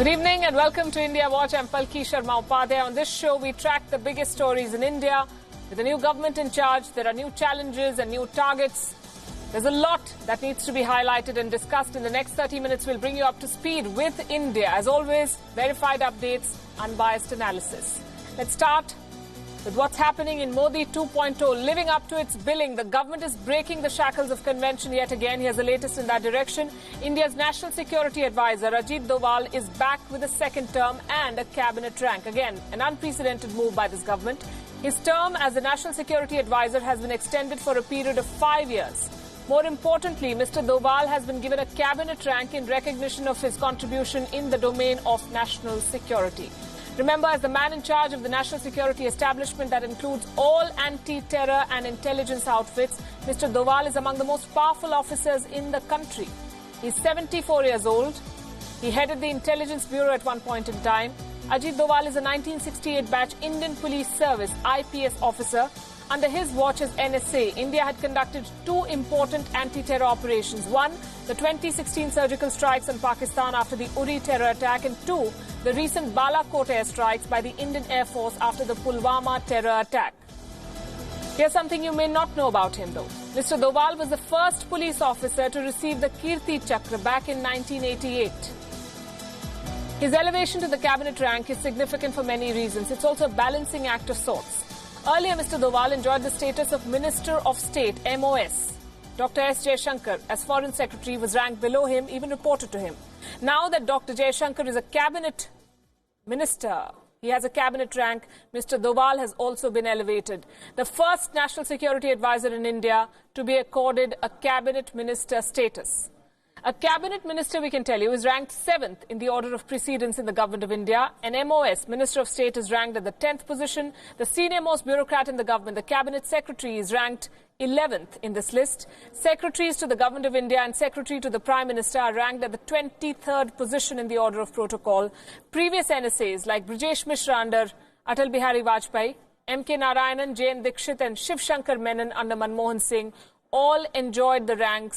Good evening and welcome to India Watch. I'm Palki Sharma Upadhyay. On this show, we track the biggest stories in India. With the new government in charge, there are new challenges and new targets. There's a lot that needs to be highlighted and discussed. In the next 30 minutes, we'll bring you up to speed with India. As always, verified updates, unbiased analysis. Let's start with what's happening in Modi 2.0. Living up to its billing, the government is breaking the shackles of convention yet again. Here's the latest in that direction. India's National Security Advisor, Ajit Doval, is back with a second term and a cabinet rank. Again, an unprecedented move by this government. His term as the National Security Advisor has been extended for a period of 5 years. More importantly, Mr. Doval has been given a cabinet rank in recognition of his contribution in the domain of national security. Remember, as the man in charge of the national security establishment that includes all anti-terror and intelligence outfits, Mr. Doval is among the most powerful officers in the country. He's 74 years old. He headed the Intelligence Bureau at one point in time. Ajit Doval is a 1968 batch Indian Police Service IPS officer. Under his watch as NSA, India had conducted two important anti-terror operations. One, the 2016 surgical strikes on Pakistan after the Uri terror attack, and two, the recent Balakot airstrikes by the Indian Air Force after the Pulwama terror attack. Here's something you may not know about him, though. Mr. Doval was the first police officer to receive the Kirti Chakra back in 1988. His elevation to the cabinet rank is significant for many reasons. It's also a balancing act of sorts. Earlier, Mr. Doval enjoyed the status of Minister of State, MOS. Dr. S. Jaishankar, as Foreign Secretary, was ranked below him, even reported to him. Now that Dr. Jaishankar is a cabinet minister, he has a cabinet rank, Mr. Doval has also been elevated. The first national security advisor in India to be accorded a cabinet minister status. A cabinet minister, we can tell you, is ranked 7th in the order of precedence in the government of India. An MOS, Minister of State, is ranked at the 10th position. The senior-most bureaucrat in the government, the cabinet secretary, is ranked 11th in this list. Secretaries to the government of India and secretary to the Prime Minister are ranked at the 23rd position in the order of protocol. Previous NSAs like Brijesh Mishra under Atal Bihari Vajpayee, M.K. Narayanan, J.N. Dikshit and Shiv Shankar Menon under Manmohan Singh all enjoyed the rank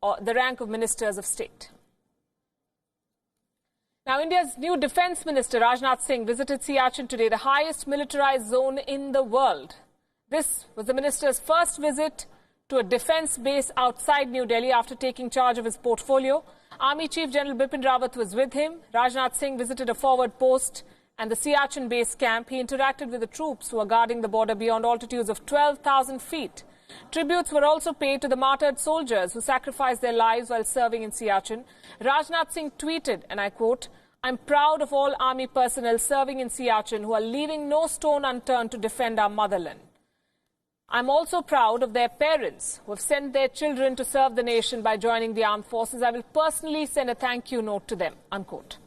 of ministers of state. Now, India's new defense minister, Rajnath Singh, visited Siachen today, the highest militarized zone in the world. This was the minister's first visit to a defense base outside New Delhi after taking charge of his portfolio. Army Chief General Bipin Rawat was with him. Rajnath Singh visited a forward post and the Siachen base camp. He interacted with the troops who are guarding the border beyond altitudes of 12,000 feet. Tributes were also paid to the martyred soldiers who sacrificed their lives while serving in Siachen. Rajnath Singh tweeted, and I quote, "I'm proud of all army personnel serving in Siachen who are leaving no stone unturned to defend our motherland. I'm also proud of their parents who have sent their children to serve the nation by joining the armed forces. I will personally send a thank you note to them," unquote.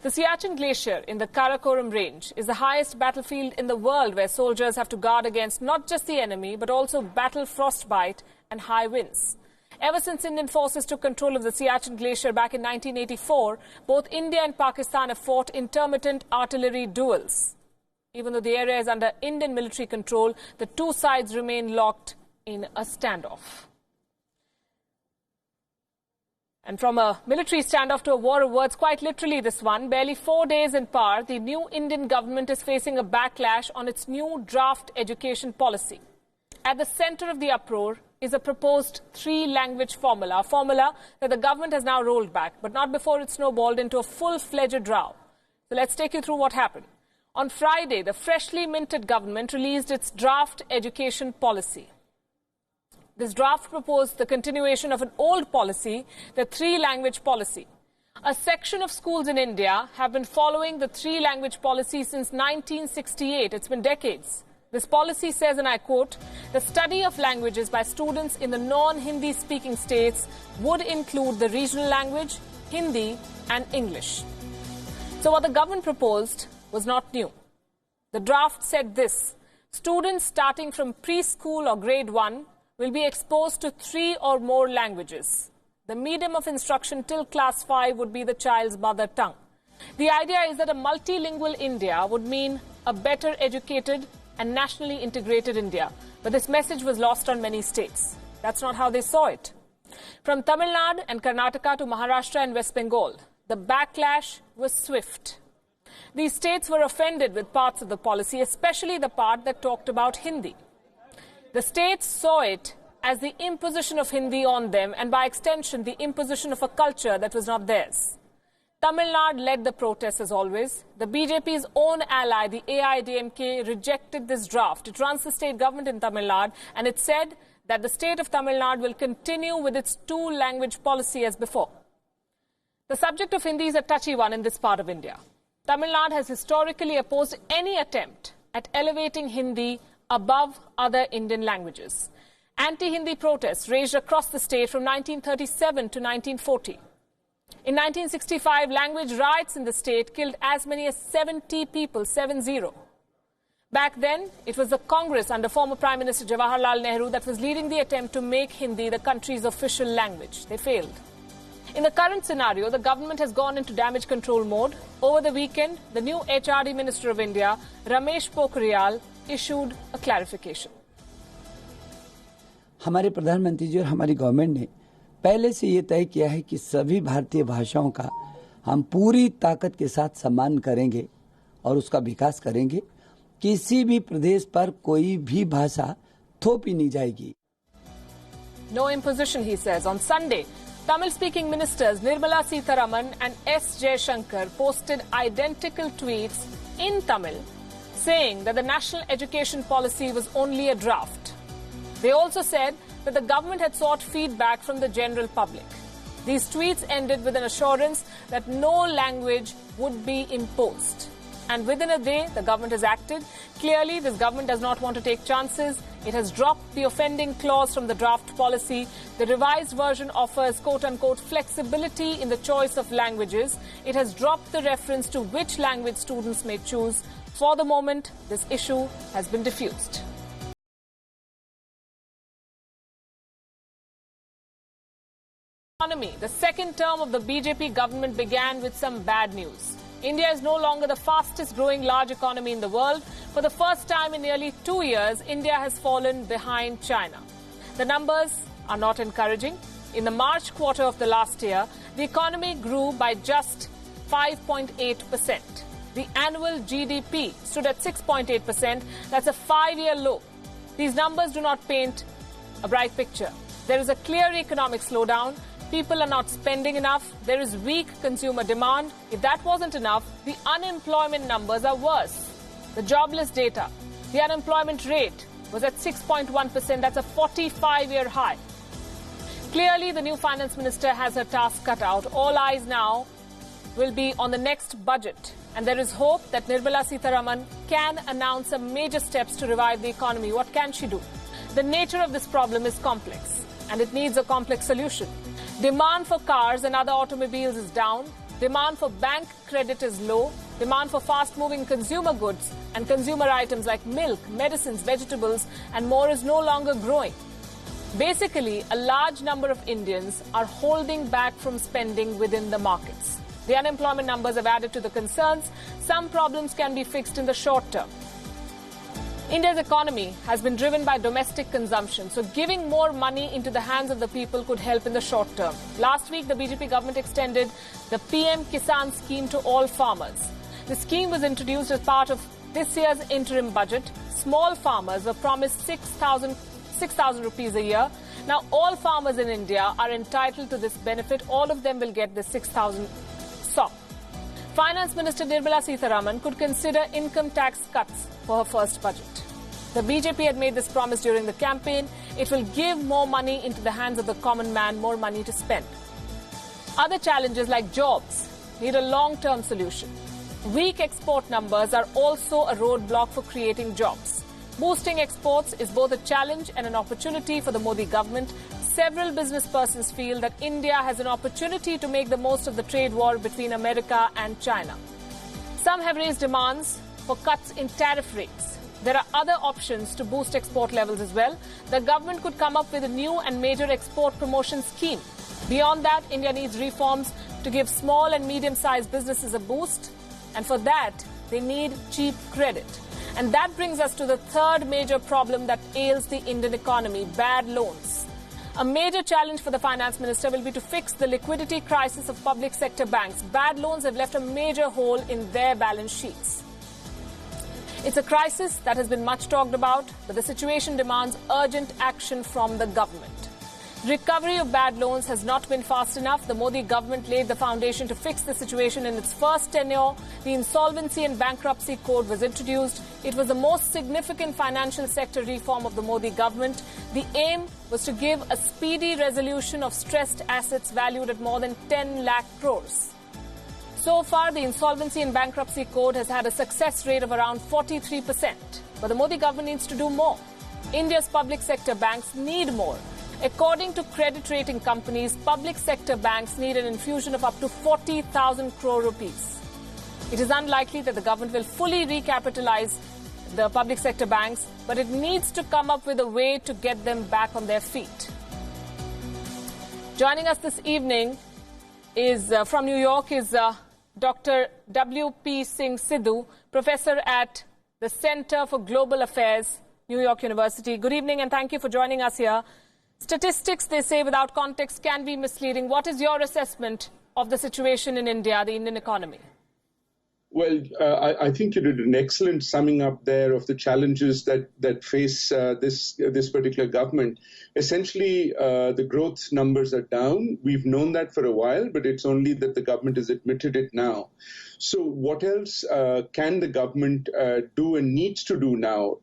The Siachen Glacier in the Karakoram Range is the highest battlefield in the world where soldiers have to guard against not just the enemy but also battle frostbite and high winds. Ever since Indian forces took control of the Siachen Glacier back in 1984, both India and Pakistan have fought intermittent artillery duels. Even though the area is under Indian military control, the two sides remain locked in a standoff. And from a military standoff to a war of words, quite literally this one, barely 4 days in power, the new Indian government is facing a backlash on its new draft education policy. At the center of the uproar is a proposed three-language formula, a formula that the government has now rolled back, but not before it snowballed into a full-fledged row. So let's take you through what happened. On Friday, the freshly minted government released its draft education policy. This draft proposed the continuation of an old policy, the three-language policy. A section of schools in India have been following the three-language policy since 1968. It's been decades. This policy says, and I quote, "The study of languages by students in the non-Hindi speaking states would include the regional language, Hindi and English." So what the government proposed was not new. The draft said this: students starting from preschool or grade 1 will be exposed to 3 or more languages. The medium of instruction till class 5 would be the child's mother tongue. The idea is that a multilingual India would mean a better educated and nationally integrated India. But this message was lost on many states. That's not how they saw it. From Tamil Nadu and Karnataka to Maharashtra and West Bengal, the backlash was swift. These states were offended with parts of the policy, especially the part that talked about Hindi. The states saw it as the imposition of Hindi on them and, by extension, the imposition of a culture that was not theirs. Tamil Nadu led the protests as always. The BJP's own ally, the AIDMK, rejected this draft. It runs the state government in Tamil Nadu, and it said that the state of Tamil Nadu will continue with its two-language policy as before. The subject of Hindi is a touchy one in this part of India. Tamil Nadu has historically opposed any attempt at elevating Hindi above other Indian languages. Anti-Hindi protests raged across the state from 1937 to 1940. In 1965, language riots in the state killed as many as 70 people, 7-0. Back then, it was the Congress under former Prime Minister Jawaharlal Nehru that was leading the attempt to make Hindi the country's official language. They failed. In the current scenario, the government has gone into damage control mode. Over the weekend, the new HRD Minister of India, Ramesh Pokhriyal, issued a clarification. हमारे प्रधानमंत्री जी और हमारी government ने पहले से ये तय किया है कि सभी भारतीय भाषाओं का हम पूरी ताकत के साथ सम्मान करेंगे और उसका विकास करेंगे। किसी भी प्रदेश पर कोई भी भाषा थोपी नहीं जाएगी। No imposition, he says. On Sunday, Tamil-speaking ministers Nirmala Sitharaman and S. Jaishankar posted identical tweets in Tamil, saying that the national education policy was only a draft. They also said that the government had sought feedback from the general public. These tweets ended with an assurance that no language would be imposed. And within a day, the government has acted. Clearly, this government does not want to take chances. It has dropped the offending clause from the draft policy. The revised version offers, quote-unquote, flexibility in the choice of languages. It has dropped the reference to which language students may choose. For the moment, this issue has been diffused. Economy. The second term of the BJP government began with some bad news. India is no longer the fastest growing large economy in the world. For the first time in nearly 2 years, India has fallen behind China. The numbers are not encouraging. In the March quarter of the last year, the economy grew by just 5.8%. The annual GDP stood at 6.8%. That's a 5-year low. These numbers do not paint a bright picture. There is a clear economic slowdown. People are not spending enough. There is weak consumer demand. If that wasn't enough, the unemployment numbers are worse. The jobless data, the unemployment rate was at 6.1%. That's a 45-year high. Clearly, the new finance minister has her task cut out. All eyes now will be on the next budget. And there is hope that Nirmala Sitharaman can announce some major steps to revive the economy. What can she do? The nature of this problem is complex, and it needs a complex solution. Demand for cars and other automobiles is down. Demand for bank credit is low. Demand for fast-moving consumer goods and consumer items like milk, medicines, vegetables, and more is no longer growing. Basically, a large number of Indians are holding back from spending within the markets. The unemployment numbers have added to the concerns. Some problems can be fixed in the short term. India's economy has been driven by domestic consumption, so giving more money into the hands of the people could help in the short term. Last week, the BJP government extended the PM Kisan scheme to all farmers. The scheme was introduced as part of this year's interim budget. Small farmers were promised 6,000 rupees a year. Now, all farmers in India are entitled to this benefit. All of them will get the 6,000 SOP. Finance Minister Nirmala Sitharaman could consider income tax cuts for her first budget. The BJP had made this promise during the campaign. It will give more money into the hands of the common man, more money to spend. Other challenges like jobs need a long-term solution. Weak export numbers are also a roadblock for creating jobs. Boosting exports is both a challenge and an opportunity for the Modi government. Several business persons feel that India has an opportunity to make the most of the trade war between America and China. Some have raised demands for cuts in tariff rates. There are other options to boost export levels as well. The government could come up with a new and major export promotion scheme. Beyond that, India needs reforms to give small and medium-sized businesses a boost. And for that, they need cheap credit. And that brings us to the third major problem that ails the Indian economy: bad loans. A major challenge for the finance minister will be to fix the liquidity crisis of public sector banks. Bad loans have left a major hole in their balance sheets. It's a crisis that has been much talked about, but the situation demands urgent action from the government. Recovery of bad loans has not been fast enough. The Modi government laid the foundation to fix the situation in its first tenure. The Insolvency and Bankruptcy Code was introduced. It was the most significant financial sector reform of the Modi government. The aim was to give a speedy resolution of stressed assets valued at more than 10 lakh crores. So far, the Insolvency and Bankruptcy Code has had a success rate of around 43%. But the Modi government needs to do more. India's public sector banks need more. According to credit rating companies, public sector banks need an infusion of up to 40,000 crore rupees. It is unlikely that the government will fully recapitalize the public sector banks, but it needs to come up with a way to get them back on their feet. Joining us this evening is from New York is Dr. W.P. Singh Sidhu, professor at the Center for Global Affairs, New York University. Good evening and thank you for joining us here. Statistics, they say, without context can be misleading. What is your assessment of the situation in India, the Indian economy? Well, I think you did an excellent summing up there of the challenges that face this particular government. Essentially, the growth numbers are down. We've known that for a while, but it's only that the government has admitted it now. So what else can the government do and needs to do now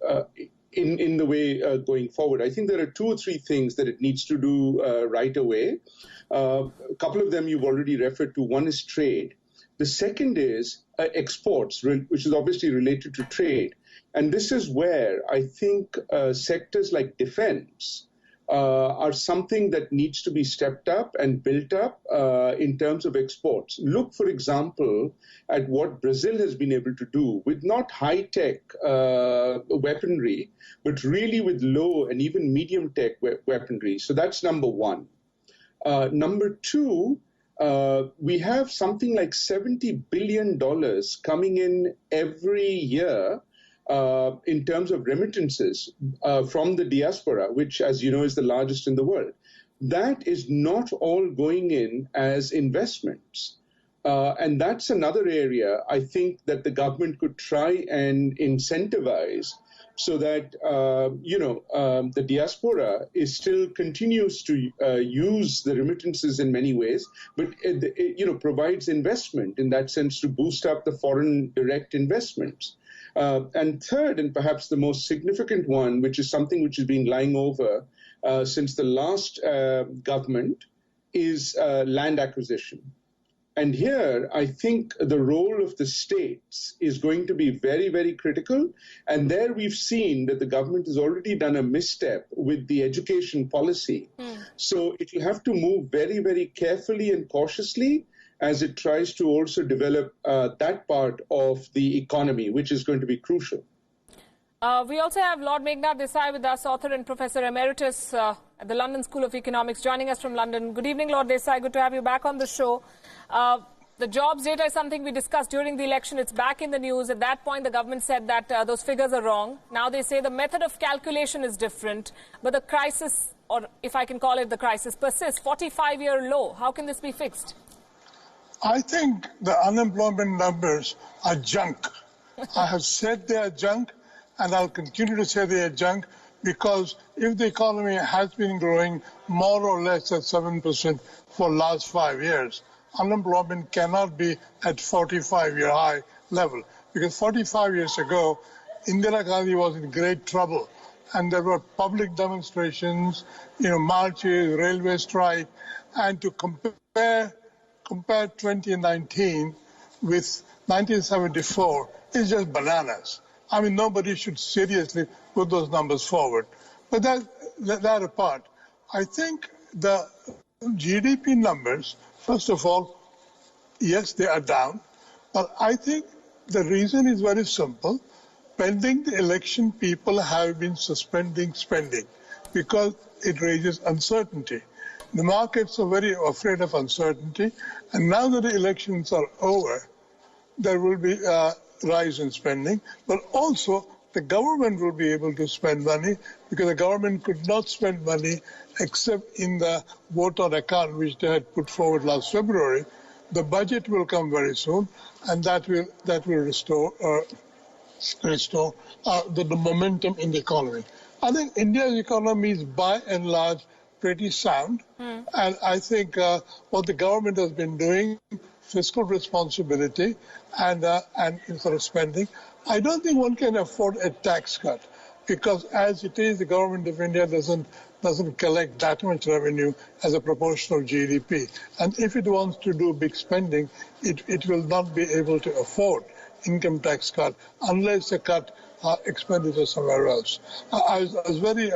in the way going forward? I think there are 2 or 3 things that it needs to do right away. A couple of them you've already referred to. One is trade. The second is exports, which is obviously related to trade. And this is where I think sectors like defense are something that needs to be stepped up and built up in terms of exports. Look, for example, at what Brazil has been able to do with not high-tech weaponry, but really with low and even medium-tech weaponry. So that's number one. Number two, we have something like $70 billion coming in every year in terms of remittances from the diaspora, which, as you know, is the largest in the world. That is not all going in as investments. And that's another area I think that the government could try and incentivize so that, the diaspora still continues to use the remittances in many ways, but, provides investment in that sense to boost up the foreign direct investments. And third, and perhaps the most significant one, which is something which has been lying over since the last government, is land acquisition. And here, I think the role of the states is going to be very, very critical. And there we've seen that the government has already done a misstep with the education policy. So it will have to move very, very carefully and cautiously as it tries to also develop that part of the economy, which is going to be crucial. We also have Lord Meghnad Desai with us, author and Professor Emeritus at the London School of Economics, joining us from London. Good evening, Lord Desai. Good to have you back on the show. The jobs data is something we discussed during the election. It's back in the news. At that point, the government said that those figures are wrong. Now they say the method of calculation is different, but the crisis, or if I can call it the crisis, persists. 45-year low. How can this be fixed? I think the unemployment numbers are junk. I have said they are junk, and I'll continue to say they are junk, because if the economy has been growing more or less at 7% for the last 5 years, unemployment cannot be at 45-year high level. Because 45 years ago, Indira Gandhi was in great trouble, and there were public demonstrations, marches, railway strike, and to compare 2019 with 1974 is just bananas. I mean, nobody should seriously put those numbers forward. But that apart, I think the GDP numbers, first of all, yes, they are down. But I think the reason is very simple. Pending the election, people have been suspending spending because it raises uncertainty. The markets are very afraid of uncertainty. And now that the elections are over, there will be a rise in spending, but also the government will be able to spend money, because the government could not spend money except in the vote on account which they had put forward last February. The budget will come very soon, and that will restore the momentum in the economy. I think India's economy is by and large pretty sound, and I think what the government has been doing, fiscal responsibility and sort of spending, I don't think one can afford a tax cut, because as it is, the government of India doesn't collect that much revenue as a proportion of GDP. And if it wants to do big spending, it will not be able to afford income tax cut unless they cut expenditure somewhere else. I was very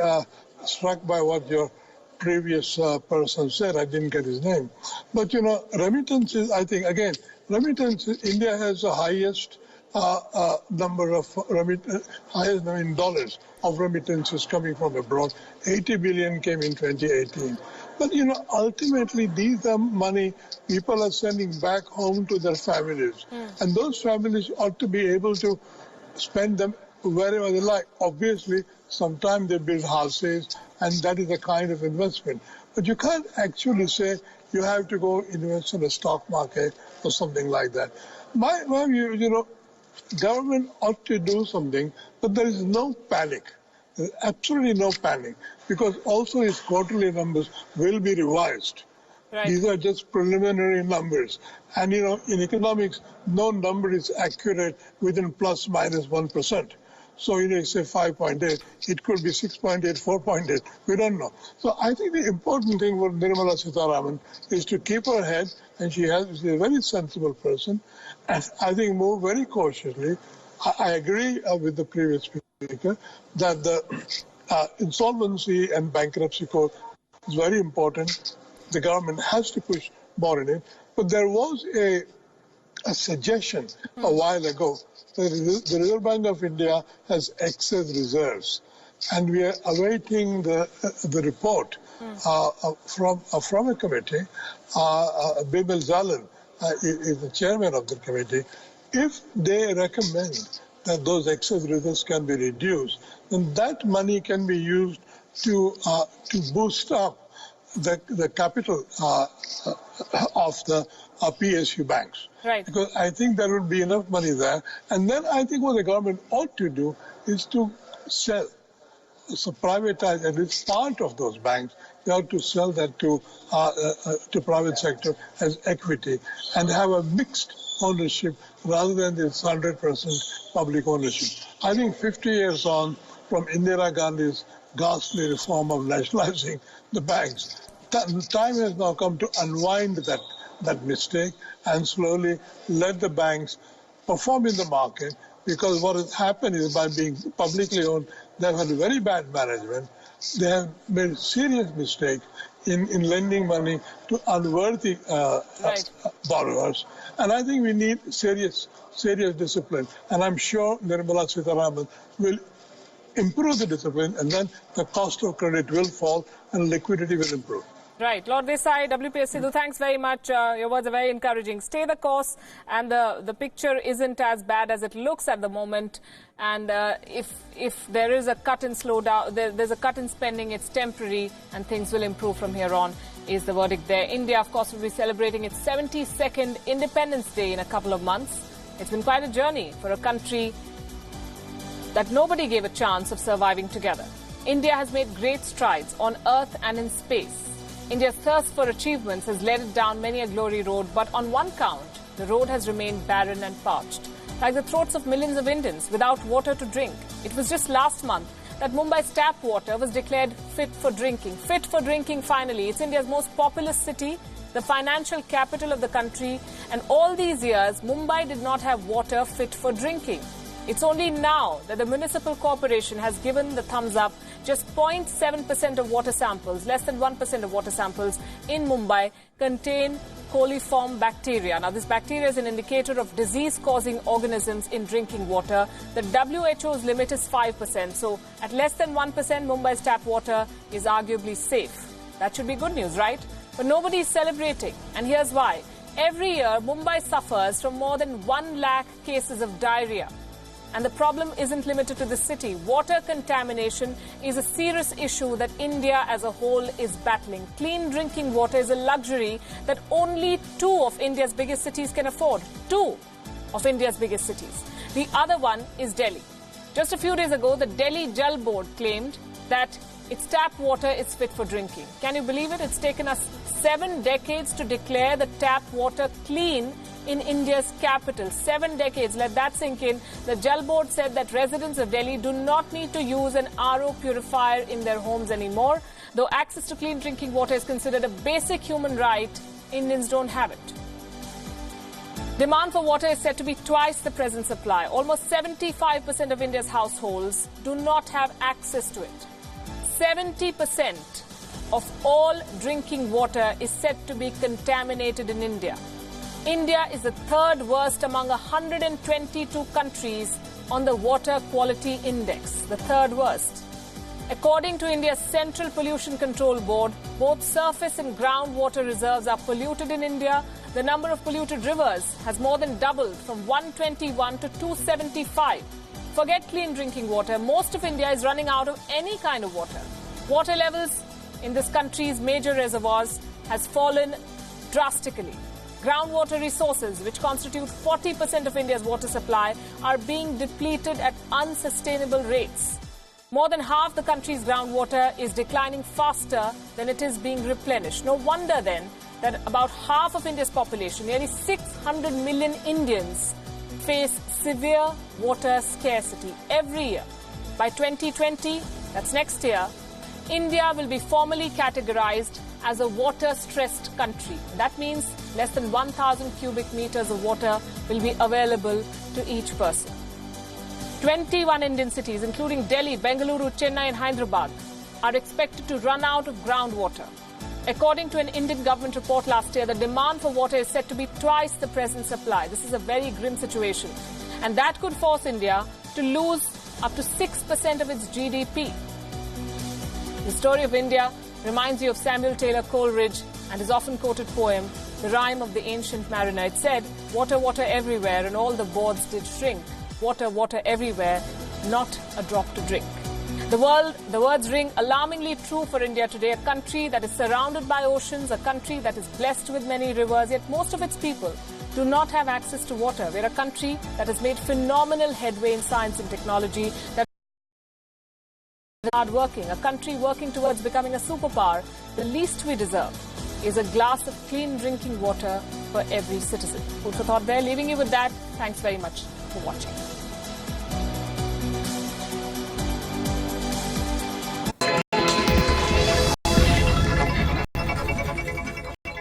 struck by what your previous person said. I didn't get his name. But, remittances, I think, again, remittances, India has the highest number of highest in dollars of remittances coming from abroad. 80 billion came in 2018. But, ultimately, these are money people are sending back home to their families. And those families ought to be able to spend them wherever they like. Obviously, sometimes they build houses, and that is a kind of investment. But you can't actually say you have to go invest in the stock market or something like that. My view, government ought to do something, but there is no panic. There's absolutely no panic, because also its quarterly numbers will be revised. Right. These are just preliminary numbers. And, in economics, no number is accurate within plus minus 1%. So, you say 5.8, it could be 6.8, 4.8. We don't know. So I think the important thing for Nirmala Sitharaman is to keep her head, and she's a very sensible person, and I think move very cautiously. I agree with the previous speaker that the insolvency and bankruptcy code is very important. The government has to push more in it. But there was a suggestion a while ago that the Reserve Bank of India has excess reserves, and we are awaiting the report from a committee. Bimal Zalan is the chairman of the committee. If they recommend that those excess reserves can be reduced, then that money can be used to boost up the capital of the PSU banks. Right. Because I think there would be enough money there. And then I think what the government ought to do is to sell, so privatize at least part of those banks. They ought to sell that to private sector as equity and have a mixed ownership rather than this 100% public ownership. I think 50 years on from Indira Gandhi's ghastly reform of nationalizing the banks, the time has now come to unwind that mistake and slowly let the banks perform in the market, because what has happened is by being publicly owned, they've had very bad management. They have made serious mistakes in lending money to unworthy borrowers. And I think we need serious discipline. And I'm sure Nirmala Sitharaman will improve the discipline, and then the cost of credit will fall and liquidity will improve. Right. Lord Desai, WPS Sidhu, thanks very much. Your words are very encouraging. Stay the course, and the picture isn't as bad as it looks at the moment. And if there is a cut in slowdown, there's a cut in spending, it's temporary, and things will improve from here on, is the verdict there. India, of course, will be celebrating its 72nd Independence Day in a couple of months. It's been quite a journey for a country that nobody gave a chance of surviving together. India has made great strides on Earth and in space. India's thirst for achievements has led it down many a glory road, but on one count, the road has remained barren and parched, like the throats of millions of Indians without water to drink. It was just last month that Mumbai's tap water was declared fit for drinking. Fit for drinking, finally. It's India's most populous city, the financial capital of the country, and all these years, Mumbai did not have water fit for drinking. It's only now that the municipal corporation has given the thumbs up. Just 0.7% of water samples, less than 1% of water samples in Mumbai contain coliform bacteria. Now, this bacteria is an indicator of disease-causing organisms in drinking water. The WHO's limit is 5%. So, at less than 1%, Mumbai's tap water is arguably safe. That should be good news, right? But nobody is celebrating. And here's why. Every year, Mumbai suffers from more than 1 lakh cases of diarrhea. And the problem isn't limited to the city. Water contamination is a serious issue that India as a whole is battling. Clean drinking water is a luxury that only 2 of India's biggest cities can afford. 2 of India's biggest cities. The other one is Delhi. Just a few days ago, the Delhi Jal Board claimed that its tap water is fit for drinking. Can you believe it? It's taken us 7 decades to declare the tap water clean in India's capital. 7 decades. Let that sink in. The Jal Board said that residents of Delhi do not need to use an RO purifier in their homes anymore. Though access to clean drinking water is considered a basic human right, Indians don't have it. Demand for water is said to be twice the present supply. Almost 75% of India's households do not have access to it. 70% of all drinking water is said to be contaminated in India. India is the 3rd worst among 122 countries on the Water Quality Index, the 3rd worst. According to India's Central Pollution Control Board, both surface and groundwater reserves are polluted in India. The number of polluted rivers has more than doubled from 121 to 275. Forget clean drinking water. Most of India is running out of any kind of water. Water levels in this country's major reservoirs has fallen drastically. Groundwater resources, which constitute 40% of India's water supply, are being depleted at unsustainable rates. More than half the country's groundwater is declining faster than it is being replenished. No wonder then that about half of India's population, nearly 600 million Indians, face severe water scarcity every year. By 2020, that's next year, India will be formally categorized as a water-stressed country. That means less than 1,000 cubic meters of water will be available to each person. 21 Indian cities, including Delhi, Bengaluru, Chennai and Hyderabad, are expected to run out of groundwater. According to an Indian government report last year, the demand for water is said to be twice the present supply. This is a very grim situation. And that could force India to lose up to 6% of its GDP. The story of India reminds you of Samuel Taylor Coleridge and his often quoted poem, The Rime of the Ancient Mariner. It said, water, water everywhere, and all the boards did shrink. Water, water everywhere, not a drop to drink. The words ring alarmingly true for India today, a country that is surrounded by oceans, a country that is blessed with many rivers, yet most of its people do not have access to water. We're a country that has made phenomenal headway in science and technology, that is hard-working, a country working towards becoming a superpower. The least we deserve is a glass of clean drinking water for every citizen. Food for thought there. Leaving you with that. Thanks very much for watching.